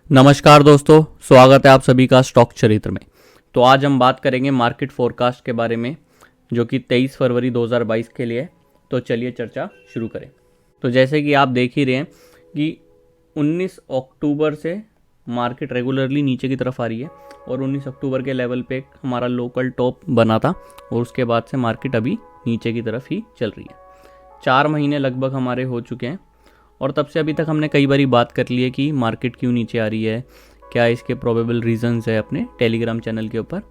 नमस्कार दोस्तों, स्वागत है आप सभी का स्टॉक चरित्र में। तो आज हम बात करेंगे मार्केट फोरकास्ट के बारे में, जो कि 23 फरवरी 2022 के लिए है। तो चलिए चर्चा शुरू करें। तो जैसे कि आप देख ही रहे हैं कि 19 अक्टूबर से मार्केट रेगुलरली नीचे की तरफ आ रही है और 19 अक्टूबर के लेवल पे एक हमारा लोकल टॉप बना था और उसके बाद से मार्केट अभी नीचे की तरफ ही चल रही है। 4 महीने लगभग हमारे हो चुके हैं और तब से अभी तक हमने कई बारी बात कर ली है कि मार्केट क्यों नीचे आ रही है, क्या इसके प्रोबेबल रीजंस है अपने टेलीग्राम चैनल के ऊपर।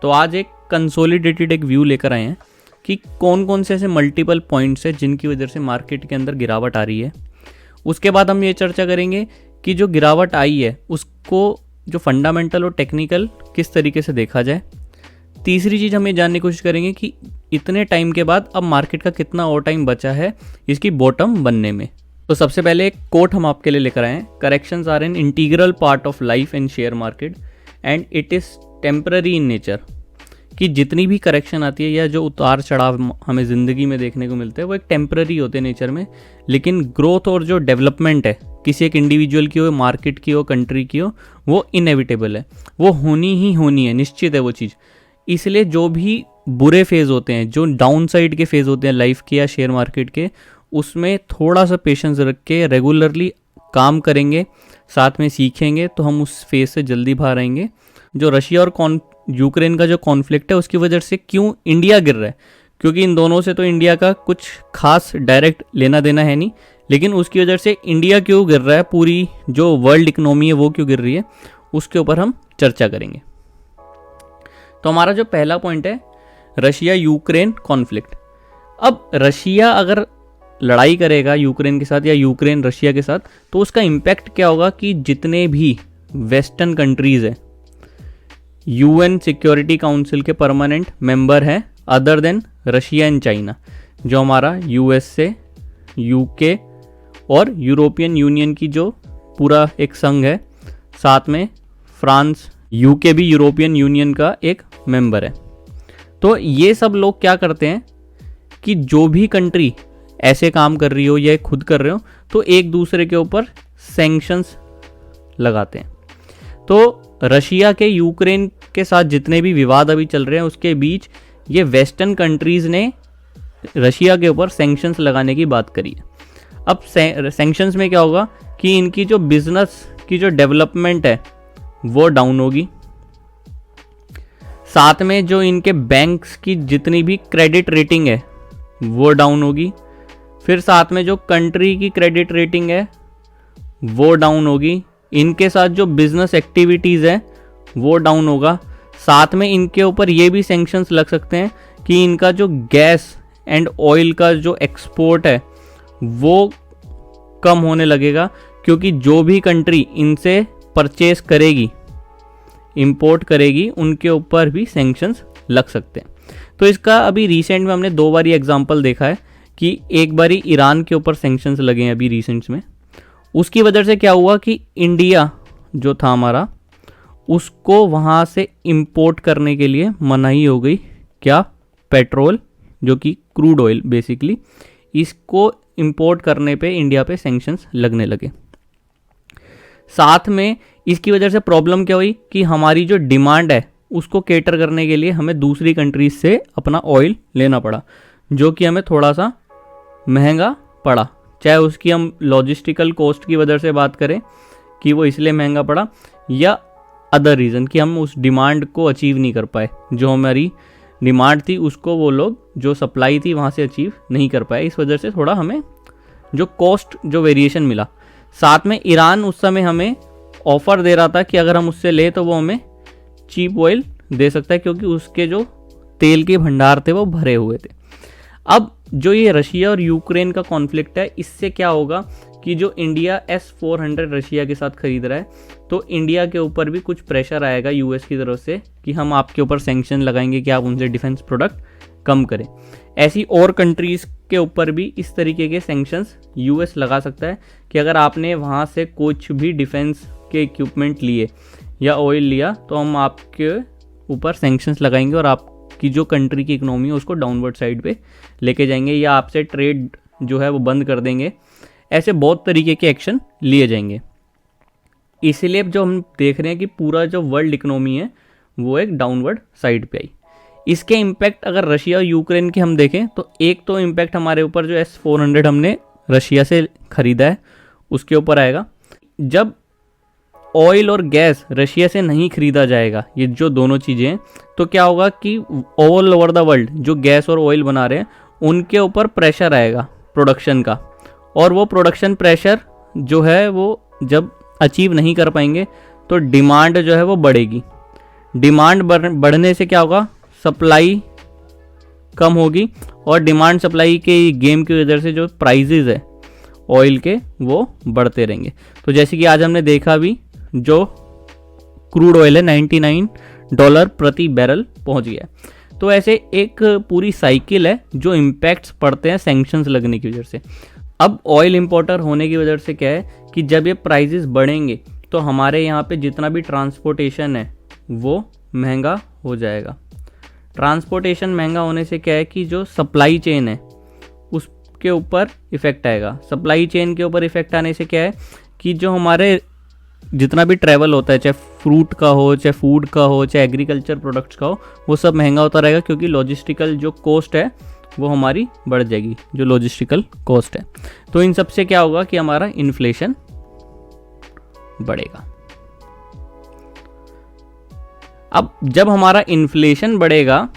तो आज एक कंसोलिडेटेड एक व्यू लेकर आए हैं कि कौन कौन से ऐसे मल्टीपल पॉइंट्स है जिनकी वजह से मार्केट के अंदर गिरावट आ रही है। उसके बाद हम ये चर्चा करेंगे कि जो गिरावट आई है उसको जो फंडामेंटल और टेक्निकल किस तरीके से देखा जाए। तीसरी चीज़ हम ये जानने की कोशिश करेंगे कि इतने टाइम के बाद अब मार्केट का कितना और टाइम बचा है इसकी बॉटम बनने में। तो सबसे पहले एक कोट हम आपके लिए लेकर आए हैं, corrections are an integral part of life in share market and it is temporary in nature. कि जितनी भी करेक्शन आती है या जो उतार चढ़ाव हमें ज़िंदगी में देखने को मिलते हैं वो एक टेम्पररी होते हैं नेचर में, लेकिन ग्रोथ और जो डेवलपमेंट है किसी एक इंडिविजुअल की हो, मार्केट की हो, कंट्री की हो, वो इनएविटेबल है, वो होनी ही होनी है, निश्चित है वो चीज़। इसलिए जो भी बुरे फेज़ होते हैं, जो डाउन साइड के फेज़ होते हैं लाइफ के या शेयर मार्केट के, उसमें थोड़ा सा पेशेंस रख के रेगुलरली काम करेंगे, साथ में सीखेंगे तो हम उस फेज से जल्दी बाहर आएंगे। जो रशिया और यूक्रेन का जो कॉन्फ्लिक्ट है उसकी वजह से क्यों इंडिया गिर रहा है, क्योंकि इन दोनों से तो इंडिया का कुछ खास डायरेक्ट लेना देना है नहीं, लेकिन उसकी वजह से इंडिया क्यों गिर रहा है, पूरी जो वर्ल्ड इकोनॉमी है वो क्यों गिर रही है, उसके ऊपर हम चर्चा करेंगे। तो हमारा जो पहला पॉइंट है रशिया यूक्रेन कॉन्फ्लिक्ट। अब रशिया अगर लड़ाई करेगा यूक्रेन के साथ या यूक्रेन रशिया के साथ तो उसका इम्पैक्ट क्या होगा कि जितने भी वेस्टर्न कंट्रीज़ हैं, यूएन सिक्योरिटी काउंसिल के परमानेंट मेंबर हैं other than Russia and China, जो हमारा यूएसए, यूके और यूरोपियन यूनियन की जो पूरा एक संघ है, साथ में फ्रांस, यूके भी यूरोपियन यूनियन का एक मेंबर है। तो ये सब लोग क्या करते हैं कि जो भी कंट्री ऐसे काम कर रही हो या खुद कर रहे हो तो एक दूसरे के ऊपर सैंक्शंस लगाते हैं। तो रशिया के यूक्रेन के साथ जितने भी विवाद अभी चल रहे हैं उसके बीच ये वेस्टर्न कंट्रीज़ ने रशिया के ऊपर सैंक्शंस लगाने की बात करी है। अब सैंक्शंस में क्या होगा कि इनकी जो बिजनेस की जो डेवलपमेंट है वो डाउन होगी, साथ में जो इनके बैंक्स की जितनी भी क्रेडिट रेटिंग है वो डाउन होगी, फिर साथ में जो कंट्री की क्रेडिट रेटिंग है वो डाउन होगी, इनके साथ जो बिजनेस एक्टिविटीज़ है वो डाउन होगा, साथ में इनके ऊपर ये भी सैंक्शंस लग सकते हैं कि इनका जो गैस एंड ऑयल का जो एक्सपोर्ट है वो कम होने लगेगा, क्योंकि जो भी कंट्री इनसे परचेस करेगी, इंपोर्ट करेगी, उनके ऊपर भी सैंक्शंस लग सकते हैं। तो इसका अभी रिसेंट में हमने 2 बार ये एग्जाम्पल देखा है कि एक बारी ईरान के ऊपर सैंक्शंस लगे हैं अभी रिसेंट्स में। उसकी वजह से क्या हुआ कि इंडिया जो था हमारा, उसको वहाँ से इंपोर्ट करने के लिए मनाही हो गई। क्या? पेट्रोल, जो कि क्रूड ऑयल बेसिकली, इसको इंपोर्ट करने पे इंडिया पे सैंक्शंस लगने लगे। साथ में इसकी वजह से प्रॉब्लम क्या हुई कि हमारी जो डिमांड है उसको केटर करने के लिए हमें दूसरी कंट्रीज से अपना ऑयल लेना पड़ा, जो कि हमें थोड़ा सा महंगा पड़ा। चाहे उसकी हम लॉजिस्टिकल कॉस्ट की वजह से बात करें कि वो इसलिए महंगा पड़ा, या अदर रीज़न कि हम उस डिमांड को अचीव नहीं कर पाए, जो हमारी डिमांड थी उसको वो लोग जो सप्लाई थी वहाँ से अचीव नहीं कर पाए। इस वजह से थोड़ा हमें जो कॉस्ट जो वेरिएशन मिला। साथ में ईरान उस समय हमें ऑफ़र दे रहा था कि अगर हम उससे ले तो वो हमें चीप ऑयल दे सकता है, क्योंकि उसके जो तेल के भंडार थे वो भरे हुए थे। अब जो ये रशिया और यूक्रेन का कॉन्फ्लिक्ट है, इससे क्या होगा कि जो इंडिया S-400 रशिया के साथ खरीद रहा है, तो इंडिया के ऊपर भी कुछ प्रेशर आएगा यूएस की तरफ से कि हम आपके ऊपर सैंक्शन लगाएंगे कि आप उनसे डिफेंस प्रोडक्ट कम करें। ऐसी और कंट्रीज़ के ऊपर भी इस तरीके के सैंक्शंस यूएस लगा सकता है कि अगर आपने वहाँ से कुछ भी डिफेंस के इक्विपमेंट लिए या ऑयल लिया तो हम आपके ऊपर सैंक्शंस लगाएंगे और आपकी जो कंट्री की इकोनॉमी है उसको डाउनवर्ड साइड पे लेके जाएंगे, या आपसे ट्रेड जो है वो बंद कर देंगे। ऐसे बहुत तरीके के एक्शन लिए जाएंगे। इसीलिए जो हम देख रहे हैं कि पूरा जो वर्ल्ड इकोनॉमी है वो एक डाउनवर्ड साइड पे आई। इसके इम्पैक्ट अगर रशिया और यूक्रेन के हम देखें तो एक तो इम्पैक्ट हमारे ऊपर जो S-400 हमने रशिया से ख़रीदा है उसके ऊपर आएगा। जब ऑयल और गैस रशिया से नहीं खरीदा जाएगा, ये जो दोनों चीज़ें हैं, तो क्या होगा कि ऑल ओवर द वर्ल्ड जो गैस और ऑयल बना रहे हैं उनके ऊपर प्रेशर आएगा प्रोडक्शन का, और वो प्रोडक्शन प्रेशर जो है वो जब अचीव नहीं कर पाएंगे तो डिमांड जो है वो बढ़ेगी। डिमांड बढ़ने से क्या होगा, सप्लाई कम होगी, और डिमांड सप्लाई के गेम की वजह से जो प्राइजेज है ऑयल के वो बढ़ते रहेंगे। तो जैसे कि आज हमने देखा भी, जो क्रूड ऑयल है $99 प्रति बैरल पहुंच गया। तो ऐसे एक पूरी साइकिल है जो इम्पैक्ट्स पड़ते हैं सैंक्शंस लगने की वजह से। अब ऑयल इंपोर्टर होने की वजह से क्या है कि जब ये प्राइजेस बढ़ेंगे तो हमारे यहाँ पे जितना भी ट्रांसपोर्टेशन है वो महंगा हो जाएगा। ट्रांसपोर्टेशन महंगा होने से क्या है कि जो सप्लाई चेन है उसके ऊपर इफ़ेक्ट आएगा। सप्लाई चेन के ऊपर इफ़ेक्ट आने से क्या है कि जो हमारे जितना भी ट्रैवल होता है, चाहे फ्रूट का हो, चाहे फूड का हो, चाहे एग्रीकल्चर प्रोडक्ट्स का हो, वो सब महंगा होता रहेगा, क्योंकि लॉजिस्टिकल जो कॉस्ट है वो हमारी बढ़ जाएगी, जो लॉजिस्टिकल कॉस्ट है। तो इन सब से क्या होगा कि हमारा इन्फ्लेशन बढ़ेगा। अब जब हमारा इन्फ्लेशन बढ़ेगा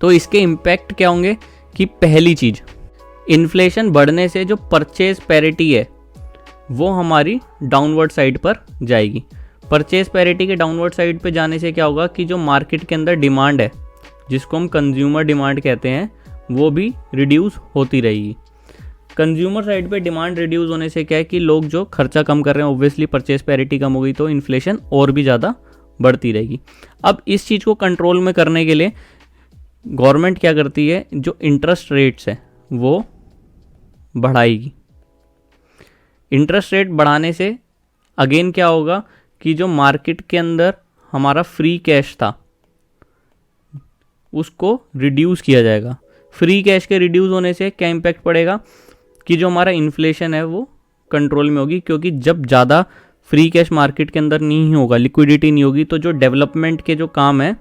तो इसके इम्पैक्ट क्या होंगे कि पहली चीज, इन्फ्लेशन बढ़ने से जो परचेज पैरिटी है वो हमारी डाउनवर्ड साइड पर जाएगी। परचेज पैरिटी के डाउनवर्ड साइड पे जाने से क्या होगा कि जो मार्केट के अंदर डिमांड है, जिसको हम कंज्यूमर डिमांड कहते हैं, वो भी रिड्यूस होती रहेगी। कंज्यूमर साइड पे डिमांड रिड्यूस होने से क्या है कि लोग जो खर्चा कम कर रहे हैं, ऑब्वियसली परचेज पैरिटी कम हो गई तो इन्फ्लेशन और भी ज़्यादा बढ़ती रहेगी। अब इस चीज़ को कंट्रोल में करने के लिए गवर्नमेंट क्या करती है, जो इंटरेस्ट रेट्स है वो बढ़ाएगी। इंटरेस्ट रेट बढ़ाने से अगेन क्या होगा कि जो मार्केट के अंदर हमारा फ्री कैश था उसको रिड्यूस किया जाएगा। फ्री कैश के रिड्यूस होने से क्या इम्पैक्ट पड़ेगा कि जो हमारा इन्फ्लेशन है वो कंट्रोल में होगी, क्योंकि जब ज़्यादा फ्री कैश मार्केट के अंदर नहीं होगा, लिक्विडिटी नहीं होगी, तो जो डेवलपमेंट के जो काम है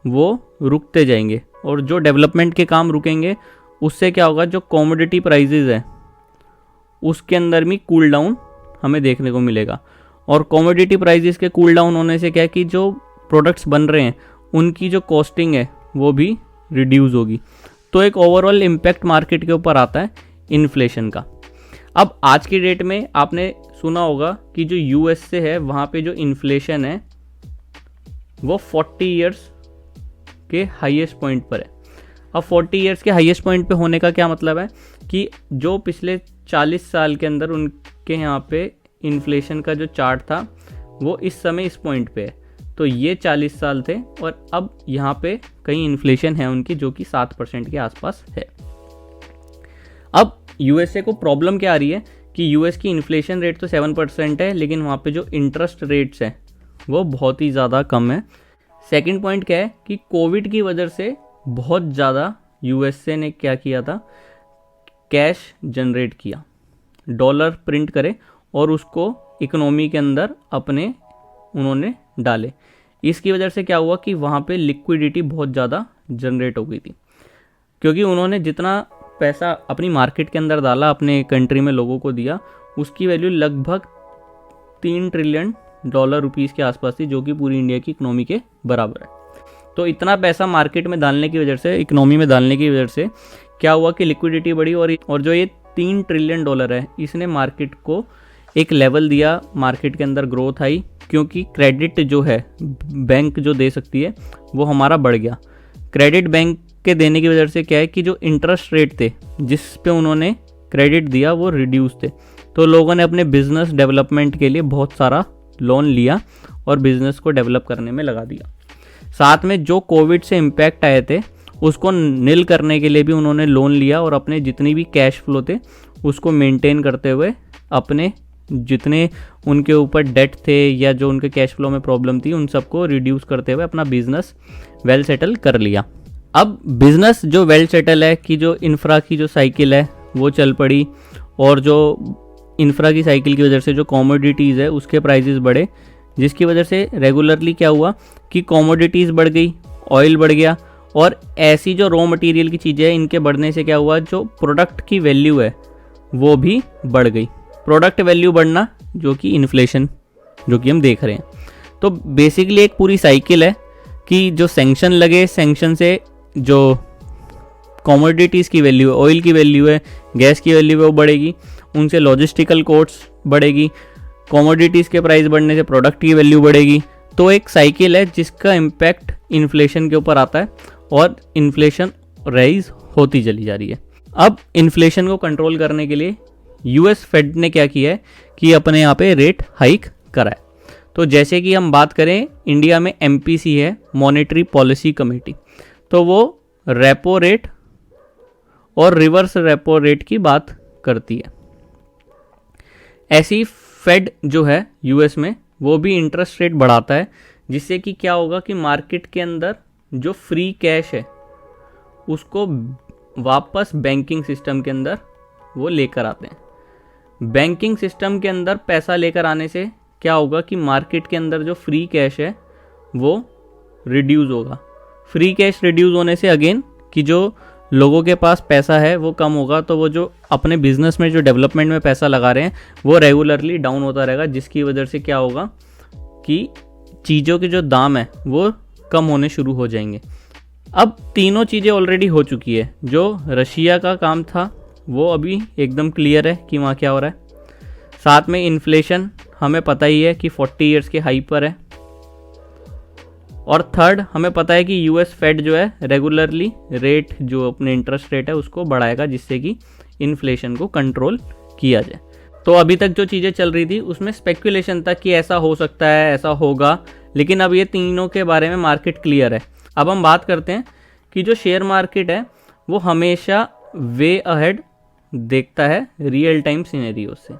वो रुकते जाएंगे, और जो डेवलपमेंट के काम रुकेंगे उससे क्या होगा, जो कमोडिटी प्राइजेज है उसके अंदर भी कूल डाउन हमें देखने को मिलेगा। और कमोडिटी प्राइजेस के कूल डाउन होने से क्या है कि जो प्रोडक्ट्स बन रहे हैं उनकी जो कॉस्टिंग है वो भी रिड्यूस होगी। तो एक ओवरऑल इम्पैक्ट मार्केट के ऊपर आता है इन्फ्लेशन का। अब आज की डेट में आपने सुना होगा कि जो US से है वहाँ पे जो इन्फ्लेशन है वो 40 इयर्स के हाईएस्ट पॉइंट पर है। अब 40 इयर्स के हाईएस्ट पॉइंट पे होने का क्या मतलब है कि जो पिछले 40 साल के अंदर उनके यहाँ पे इन्फ्लेशन का जो चार्ट था वो इस समय इस पॉइंट पे है। तो ये 40 साल थे, और अब यहाँ पे कहीं इन्फ्लेशन है उनकी जो कि 7% के आसपास है। अब USA को प्रॉब्लम क्या आ रही है कि US की इन्फ्लेशन रेट तो 7% है, लेकिन वहाँ पे जो इंटरेस्ट रेट्स हैं वो बहुत ही ज़्यादा कम है। सेकंड पॉइंट क्या है कि कोविड की वजह से बहुत ज़्यादा USA ने क्या किया था, कैश जनरेट किया, डॉलर प्रिंट करे और उसको इकोनॉमी के अंदर अपने उन्होंने डाले। इसकी वजह से क्या हुआ कि वहाँ पे लिक्विडिटी बहुत ज़्यादा जनरेट हो गई थी, क्योंकि उन्होंने जितना पैसा अपनी मार्केट के अंदर डाला, अपने कंट्री में लोगों को दिया, उसकी वैल्यू लगभग $3 ट्रिलियन के आसपास थी, जो कि पूरी इंडिया की इकोनॉमी के बराबर है। तो इतना पैसा मार्केट में डालने की वजह से, इकोनॉमी में डालने की वजह से क्या हुआ कि लिक्विडिटी बढ़ी, और जो ये $3 ट्रिलियन है इसने मार्केट को एक लेवल दिया, मार्केट के अंदर ग्रोथ आई, क्योंकि क्रेडिट जो है बैंक जो दे सकती है वो हमारा बढ़ गया। क्रेडिट बैंक के देने की वजह से क्या है कि जो इंटरेस्ट रेट थे जिस पे उन्होंने क्रेडिट दिया वो रिड्यूस थे, तो लोगों ने अपने बिजनेस डेवलपमेंट के लिए बहुत सारा लोन लिया और बिजनेस को डेवलप करने में लगा दिया। साथ में जो कोविड से इम्पैक्ट आए थे उसको निल करने के लिए भी उन्होंने लोन लिया, और अपने जितनी भी कैश फ्लो थे उसको मेंटेन करते हुए अपने जितने उनके ऊपर डेट थे या जो उनके कैश फ्लो में प्रॉब्लम थी उन सबको रिड्यूस करते हुए अपना बिजनेस वेल सेटल कर लिया। अब बिजनेस जो वेल सेटल है कि जो इंफ्रा की जो साइकिल है वो चल पड़ी, और जो इंफ्रा की साइकिल की वजह से जो कॉमोडिटीज़ है उसके प्राइजेस बढ़े, जिसकी वजह से रेगुलरली क्या हुआ कि कॉमोडिटीज़ बढ़ गई, ऑयल बढ़ गया, और ऐसी जो रॉ मटेरियल की चीज़ें हैं इनके बढ़ने से क्या हुआ, जो प्रोडक्ट की वैल्यू है वो भी बढ़ गई। प्रोडक्ट वैल्यू बढ़ना जो कि इन्फ्लेशन जो कि हम देख रहे हैं। तो बेसिकली एक पूरी साइकिल है कि जो सैंक्शन लगे, सैंक्शन से जो कॉमोडिटीज़ की वैल्यू है, ऑयल की वैल्यू है, गैस की वैल्यू है वो बढ़ेगी, उनसे लॉजिस्टिकल कॉस्ट्स बढ़ेगी, कॉमोडिटीज़ के प्राइस बढ़ने से प्रोडक्ट की वैल्यू बढ़ेगी। तो एक साइकिल है जिसका इम्पैक्ट इन्फ्लेशन के ऊपर आता है और इन्फ्लेशन राइज होती चली जा रही है। अब इन्फ्लेशन को कंट्रोल करने के लिए यूएस फेड ने क्या किया है कि अपने यहाँ पे रेट हाइक करा है। तो जैसे कि हम बात करें, इंडिया में एमपीसी है, मॉनेटरी पॉलिसी कमेटी, तो वो रेपो रेट और रिवर्स रेपो रेट की बात करती है। ऐसी फेड जो है यूएस में वो भी इंटरेस्ट रेट बढ़ाता है, जिससे कि क्या होगा कि मार्केट के अंदर जो फ्री कैश है उसको वापस बैंकिंग सिस्टम के अंदर वो लेकर आते हैं। बैंकिंग सिस्टम के अंदर पैसा लेकर आने से क्या होगा कि मार्केट के अंदर जो फ्री कैश है वो रिड्यूस होगा। फ्री कैश रिड्यूस होने से अगेन कि जो लोगों के पास पैसा है वो कम होगा, तो वो जो अपने बिजनेस में जो डेवलपमेंट में पैसा लगा रहे हैं वो रेगुलरली डाउन होता रहेगा, जिसकी वजह से क्या होगा कि चीज़ों के जो दाम है वो कम होने शुरू हो जाएंगे। अब तीनों चीज़ें ऑलरेडी हो चुकी है। जो रशिया का काम था वो अभी एकदम क्लियर है कि वहाँ क्या हो रहा है। साथ में इन्फ्लेशन हमें पता ही है कि 40 ईयर्स के हाई पर है। और थर्ड, हमें पता है कि यूएस फेड जो है रेगुलरली रेट जो अपने इंटरेस्ट रेट है उसको बढ़ाएगा, जिससे कि इन्फ्लेशन को कंट्रोल किया जाए। तो अभी तक जो चीज़ें चल रही थी उसमें स्पेकुलेशन था कि ऐसा हो सकता है, ऐसा होगा, लेकिन अब ये तीनों के बारे में मार्केट क्लियर है। अब हम बात करते हैं कि जो शेयर मार्केट है वो हमेशा वे अहेड देखता है रियल टाइम सिनेरियो से।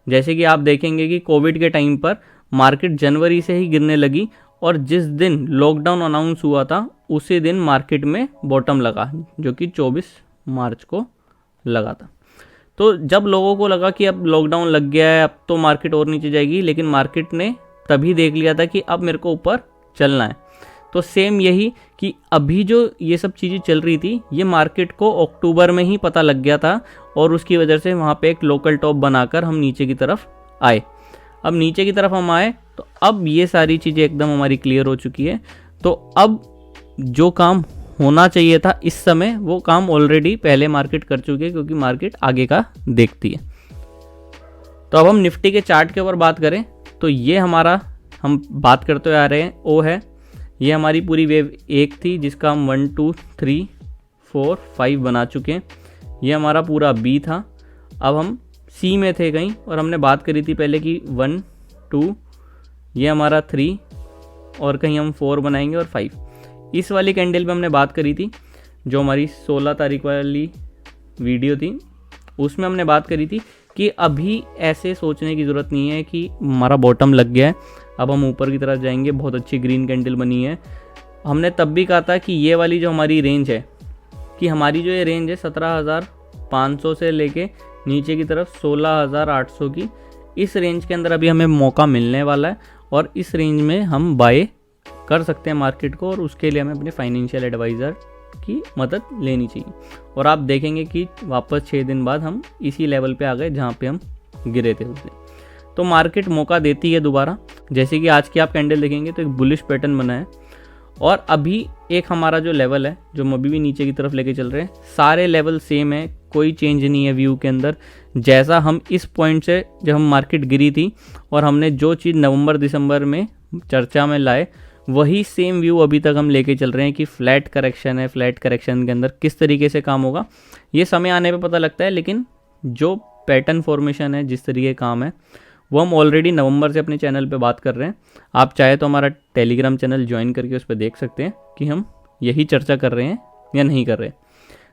जैसे कि आप देखेंगे कि कोविड के टाइम पर मार्केट जनवरी से ही गिरने लगी, और जिस दिन लॉकडाउन अनाउंस हुआ था उसी दिन मार्केट में बॉटम लगा, जो कि 24 मार्च को लगा था। तो जब लोगों को लगा कि अब लॉकडाउन लग गया है, अब तो मार्केट और नीचे जाएगी, लेकिन मार्केट ने तभी देख लिया था कि अब मेरे को ऊपर चलना है। तो सेम यही कि अभी जो ये सब चीज़ें चल रही थी ये मार्केट को अक्टूबर में ही पता लग गया था, और उसकी वजह से वहाँ पे एक लोकल टॉप बनाकर हम नीचे की तरफ आए। अब नीचे की तरफ हम आए तो अब ये सारी चीज़ें एकदम हमारी क्लियर हो चुकी है। तो अब जो काम होना चाहिए था इस समय वो काम ऑलरेडी पहले मार्केट कर चुकी है, क्योंकि मार्केट आगे का देखती है। तो अब हम निफ्टी के चार्ट के ऊपर बात करें तो ये हमारा, हम बात करते हुए आ रहे हैं, ओ है, ये हमारी पूरी वेव एक थी जिसका हम 1 2 3 4 5 बना चुके हैं। ये हमारा पूरा बी था। अब हम सी में थे कहीं, और हमने बात करी थी पहले कि 1 2, ये हमारा 3, और कहीं हम 4 बनाएंगे और 5। इस वाली कैंडल पे हमने बात करी थी, जो हमारी 16 तारीख वाली वीडियो थी, उसमें हमने बात करी थी कि अभी ऐसे सोचने की ज़रूरत नहीं है कि हमारा बॉटम लग गया है, अब हम ऊपर की तरफ जाएंगे। बहुत अच्छी ग्रीन कैंडल बनी है। हमने तब भी कहा था कि ये वाली जो हमारी रेंज है, कि हमारी जो ये रेंज है 17,500 से लेके नीचे की तरफ 16,800 की, इस रेंज के अंदर अभी हमें मौका मिलने वाला है, और इस रेंज में हम बाय कर सकते हैं मार्केट को, और उसके लिए हमें अपने फाइनेंशियल एडवाइज़र की मदद लेनी चाहिए। और आप देखेंगे कि वापस 6 दिन बाद हम इसी लेवल पे आ गए जहाँ पे हम गिरे थे उस दिन। तो मार्केट मौका देती है दोबारा। जैसे कि आज की आप कैंडल देखेंगे तो एक बुलिश पैटर्न बना है, और अभी एक हमारा जो लेवल है जो हम अभी भी नीचे की तरफ लेके चल रहे हैं, सारे लेवल सेम है, कोई चेंज नहीं है व्यू के अंदर। जैसा हम इस पॉइंट से जब हम मार्केट गिरी थी और हमने जो चीज़ नवंबर दिसंबर में चर्चा में लाए, वही सेम व्यू अभी तक हम लेके चल रहे हैं कि फ्लैट करेक्शन है। फ्लैट करेक्शन के अंदर किस तरीके से काम होगा ये समय आने पे पता लगता है, लेकिन जो पैटर्न फॉर्मेशन है, जिस तरीके काम है, वो हम ऑलरेडी नवंबर से अपने चैनल पे बात कर रहे हैं। आप चाहे तो हमारा टेलीग्राम चैनल ज्वाइन करके उस पर देख सकते हैं कि हम यही चर्चा कर रहे हैं या नहीं कर रहे।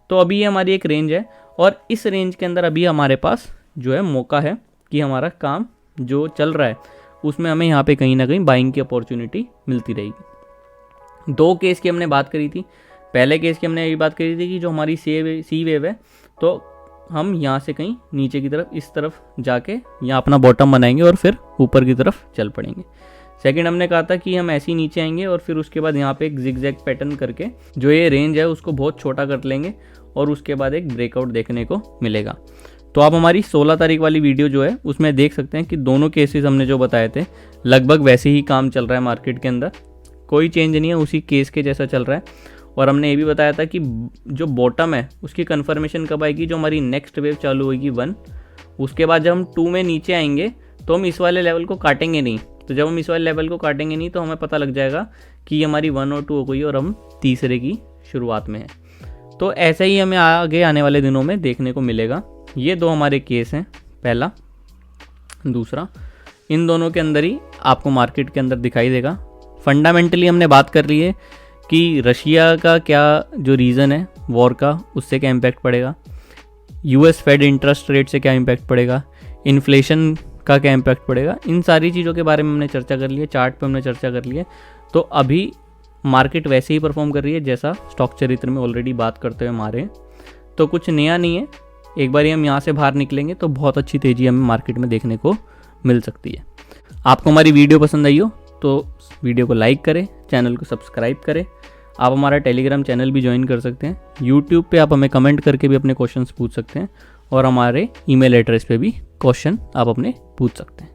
तो अभी ये हमारी एक रेंज है, और इस रेंज के अंदर अभी हमारे पास जो है मौका है कि हमारा काम जो चल रहा है उसमें हमें यहाँ पे कहीं ना कहीं बाइंग की अपॉर्चुनिटी मिलती रहेगी। 2 केस की हमने बात करी थी। पहले केस की हमने ये बात करी थी कि जो हमारी सी वेव है, तो हम यहाँ से कहीं नीचे की तरफ इस तरफ जाके यहाँ अपना बॉटम बनाएंगे और फिर ऊपर की तरफ चल पड़ेंगे। सेकंड हमने कहा था कि हम ऐसे ही नीचे आएंगे और फिर उसके बाद यहाँ पे एक जिगजैग पैटर्न करके जो ये रेंज है उसको बहुत छोटा कर लेंगे और उसके बाद एक ब्रेकआउट देखने को मिलेगा। तो आप हमारी 16 तारीख वाली वीडियो जो है उसमें देख सकते हैं कि दोनों केसेस हमने जो बताए थे लगभग वैसे ही काम चल रहा है मार्केट के अंदर, कोई चेंज नहीं है, उसी केस के जैसा चल रहा है। और हमने ये भी बताया था कि जो बॉटम है उसकी कन्फर्मेशन कब आएगी, जो हमारी नेक्स्ट वेव चालू होगी 1, उसके बाद जब हम 2 में नीचे आएंगे तो हम इस वाले लेवल को काटेंगे नहीं। तो जब हम इस वाले लेवल को काटेंगे नहीं तो हमें पता लग जाएगा कि ये हमारी 1 और 2 हो गई और हम तीसरे की शुरुआत में हैं। तो ऐसा ही हमें आगे आने वाले दिनों में देखने को मिलेगा। ये 2 हमारे केस हैं, पहला दूसरा, इन दोनों के अंदर ही आपको मार्केट के अंदर दिखाई देगा। फंडामेंटली हमने बात कर ली है कि रशिया का क्या जो रीज़न है वॉर का, उससे क्या इम्पैक्ट पड़ेगा, यूएस फेड इंटरेस्ट रेट से क्या इम्पैक्ट पड़ेगा, इन्फ्लेशन का क्या इम्पैक्ट पड़ेगा, इन सारी चीज़ों के बारे में हमने चर्चा कर ली है, चार्ट पे हमने चर्चा कर ली है। तो अभी मार्केट वैसे ही परफॉर्म कर रही है जैसा स्टॉक चरित्र में ऑलरेडी बात करते हुए हमारे, तो कुछ नया नहीं है। एक बार हम यहाँ से बाहर निकलेंगे तो बहुत अच्छी तेज़ी हमें मार्केट में देखने को मिल सकती है। आपको हमारी वीडियो पसंद आई हो तो वीडियो को लाइक करें, चैनल को सब्सक्राइब करें। आप हमारा टेलीग्राम चैनल भी ज्वाइन कर सकते हैं। यूट्यूब पे आप हमें कमेंट करके भी अपने क्वेश्चंस पूछ सकते हैं और हमारे ईमेल एड्रेस पे भी क्वेश्चन आप अपने पूछ सकते हैं।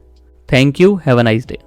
Thank you, have a nice day.